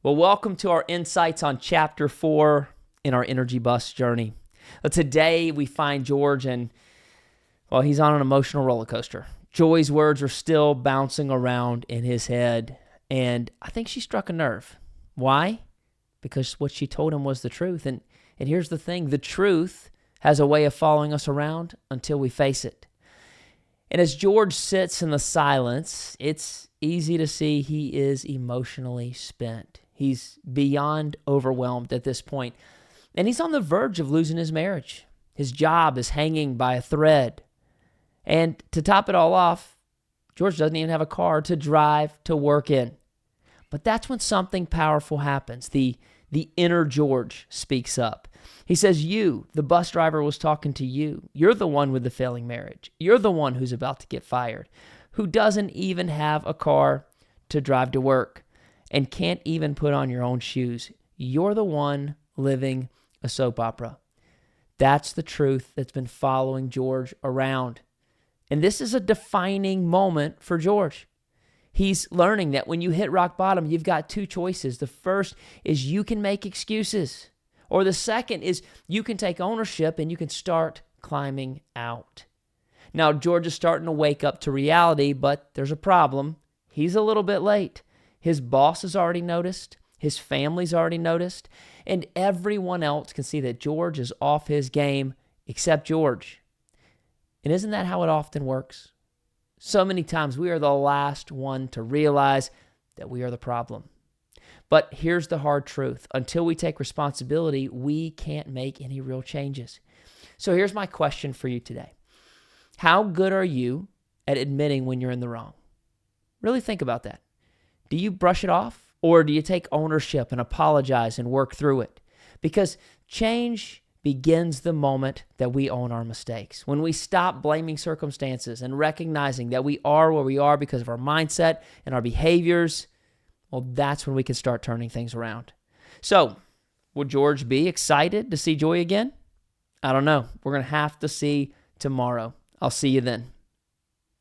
Well, welcome to our insights on Chapter 4 in our energy bus journey. Today, we find George and, well, he's on an emotional roller coaster. Joy's words are still bouncing around in his head, and I think she struck a nerve. Why? Because what she told him was the truth. And here's the thing, the truth has a way of following us around until we face it. And as George sits in the silence, it's easy to see he is emotionally spent. He's beyond overwhelmed at this point, and he's on the verge of losing his marriage. His job is hanging by a thread. And to top it all off, George doesn't even have a car to drive to work in. But that's when something powerful happens. The inner George speaks up. He says, you, the bus driver, was talking to you. You're the one with the failing marriage. You're the one who's about to get fired, who doesn't even have a car to drive to work and can't even put on your own shoes. You're the one living a soap opera. That's the truth that's been following George around. And this is a defining moment for George. He's learning that when you hit rock bottom, you've got two choices. The first is you can make excuses, or the second is you can take ownership and you can start climbing out. Now, George is starting to wake up to reality, but there's a problem. He's a little bit late. His boss has already noticed. His family's already noticed. And everyone else can see that George is off his game except George. And isn't that how it often works? So many times we are the last one to realize that we are the problem. But here's the hard truth. Until we take responsibility, we can't make any real changes. So here's my question for you today. How good are you at admitting when you're in the wrong? Really think about that. Do you brush it off, or do you take ownership and apologize and work through it? Because change begins the moment that we own our mistakes. When we stop blaming circumstances and recognizing that we are where we are because of our mindset and our behaviors, well, that's when we can start turning things around. So, will George be excited to see Joy again? I don't know. We're going to have to see tomorrow. I'll see you then.